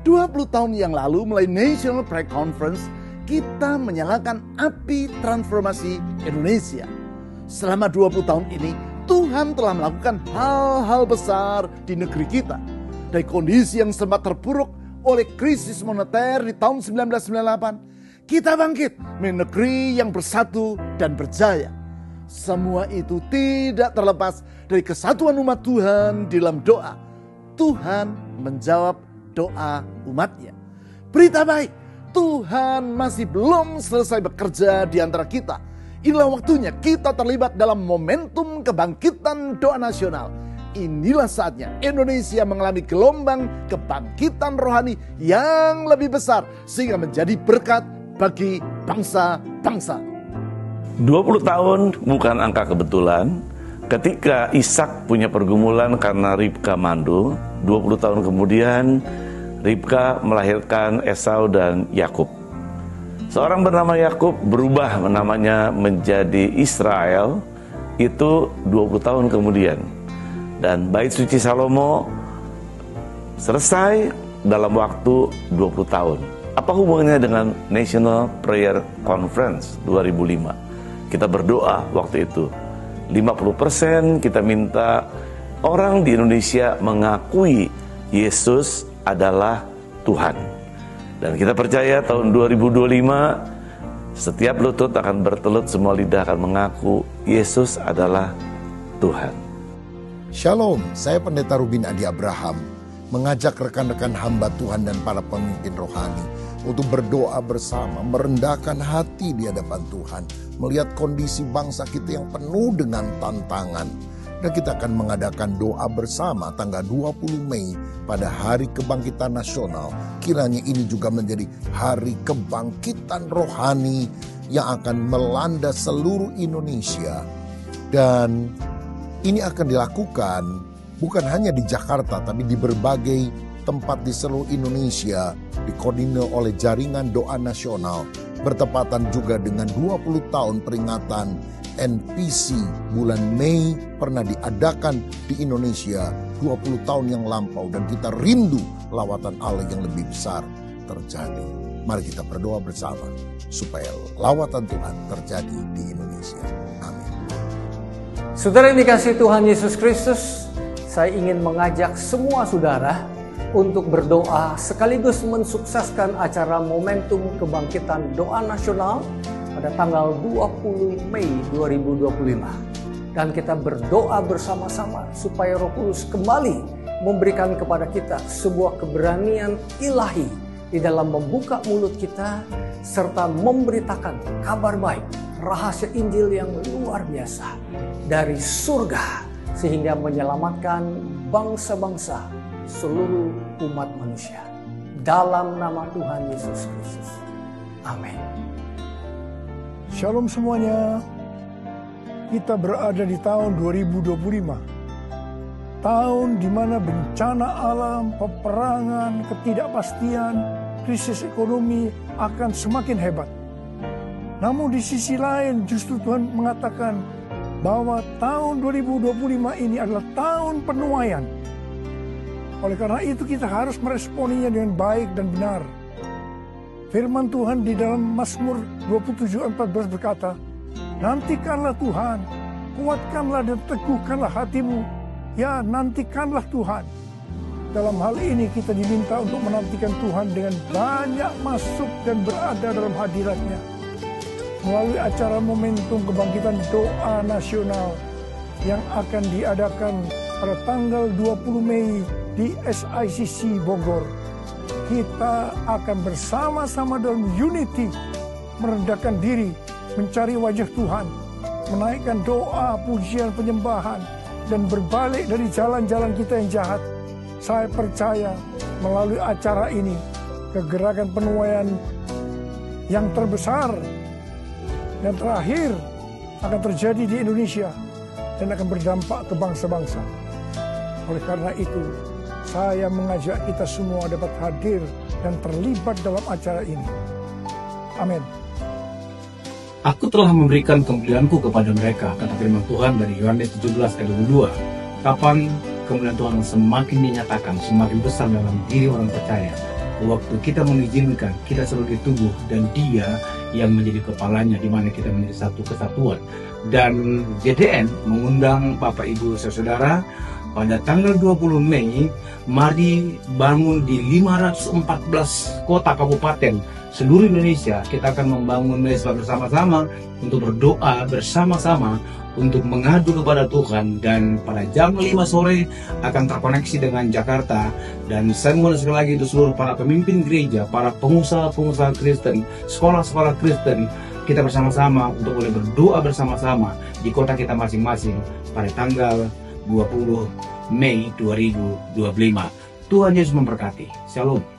20 tahun yang lalu mulai National Prayer Conference, kita menyalakan api transformasi Indonesia. Selama 20 tahun ini, Tuhan telah melakukan hal-hal besar di negeri kita. Dari kondisi yang sempat terpuruk oleh krisis moneter di tahun 1998, kita bangkit menjadi negeri yang bersatu dan berjaya. Semua itu tidak terlepas dari kesatuan umat Tuhan di dalam doa. Tuhan menjawab doa umatnya. Berita baik, Tuhan masih belum selesai bekerja di antara kita. Inilah waktunya kita terlibat dalam momentum kebangkitan doa nasional. Inilah saatnya Indonesia mengalami gelombang kebangkitan rohani yang lebih besar, sehingga menjadi berkat bagi bangsa-bangsa. 20 tahun bukan angka kebetulan. Ketika Ishak punya pergumulan karena Ribka mandul, 20 tahun kemudian Ribka melahirkan Esau dan Yakub. Seorang bernama Yakub berubah namanya menjadi Israel itu 20 tahun kemudian. Dan Bait Suci Salomo selesai dalam waktu 20 tahun. Apa hubungannya dengan National Prayer Conference 2005? Kita berdoa waktu itu. 50% kita minta orang di Indonesia mengakui Yesus adalah Tuhan. Dan kita percaya tahun 2025 setiap lutut akan bertelut, semua lidah akan mengaku Yesus adalah Tuhan. Shalom, saya Pendeta Rubin Adi Abraham mengajak rekan-rekan hamba Tuhan dan para pemimpin rohani untuk berdoa bersama, merendahkan hati di hadapan Tuhan, melihat kondisi bangsa kita yang penuh dengan tantangan. Dan kita akan mengadakan doa bersama tanggal 20 Mei pada Hari Kebangkitan Nasional. Kiranya ini juga menjadi hari kebangkitan rohani yang akan melanda seluruh Indonesia. Dan ini akan dilakukan bukan hanya di Jakarta, tapi di berbagai tempat di seluruh Indonesia, dikoordinir oleh Jaringan Doa Nasional, bertepatan juga dengan 20 tahun peringatan NPC bulan Mei pernah diadakan di Indonesia 20 tahun yang lampau, dan kita rindu lawatan Allah yang lebih besar terjadi. Mari kita berdoa bersama supaya lawatan Tuhan terjadi di Indonesia. Amin. Saudara yang dikasihi Tuhan Yesus Kristus, saya ingin mengajak semua saudara untuk berdoa sekaligus mensukseskan acara momentum kebangkitan doa nasional pada tanggal 20 Mei 2025. Dan kita berdoa bersama-sama supaya Roh Kudus kembali memberikan kepada kita sebuah keberanian ilahi di dalam membuka mulut kita serta memberitakan kabar baik, rahasia Injil yang luar biasa dari surga, sehingga menyelamatkan bangsa-bangsa seluruh umat manusia. Dalam nama Tuhan Yesus Kristus. Amin. Shalom semuanya. Kita berada di tahun 2025. Tahun di mana bencana alam, peperangan, ketidakpastian, krisis ekonomi akan semakin hebat. Namun di sisi lain justru Tuhan mengatakan bahwa tahun 2025 ini adalah tahun penuaian. Oleh karena itu kita harus meresponinya dengan baik dan benar. Firman Tuhan di dalam Mazmur 27:14 berkata, nantikanlah Tuhan, kuatkanlah dan teguhkanlah hatimu. Ya, nantikanlah Tuhan. Dalam hal ini kita diminta untuk menantikan Tuhan dengan banyak masuk dan berada dalam hadirat-Nya. Melalui acara momentum kebangkitan doa nasional yang akan diadakan pada tanggal 20 Mei di SICC Bogor. Kita akan bersama-sama dalam unity, merendahkan diri, mencari wajah Tuhan, menaikkan doa, pujian, penyembahan, dan berbalik dari jalan-jalan kita yang jahat. Saya percaya melalui acara ini, kegerakan penuaian yang terbesar dan terakhir akan terjadi di Indonesia dan akan berdampak ke bangsa-bangsa. Oleh karena itu, saya mengajak kita semua dapat hadir dan terlibat dalam acara ini. Amin. Aku telah memberikan kemuliaanku kepada mereka, kata firman Tuhan dari Yohanes 17 ayat 22. Kapan kemuliaan Tuhan semakin dinyatakan, semakin besar dalam diri orang percaya, waktu kita mengizinkan, kita sebagai tubuh dan Dia yang menjadi kepalanya, di mana kita menjadi satu kesatuan. Dan JDN mengundang Bapak Ibu Saudara pada tanggal 20 Mei, mari bangun di 514 kota kabupaten seluruh Indonesia. Kita akan membangun mesbah bersama-sama untuk berdoa bersama-sama, untuk mengadu kepada Tuhan, dan pada jam 5 sore akan terkoneksi dengan Jakarta. Dan saya mengundang sekali lagi itu seluruh para pemimpin gereja, para pengusaha-pengusaha Kristen, sekolah-sekolah Kristen, kita bersama-sama untuk boleh berdoa bersama-sama di kota kita masing-masing pada tanggal 20 Mei 2025. Tuhan Yesus memberkati. Shalom.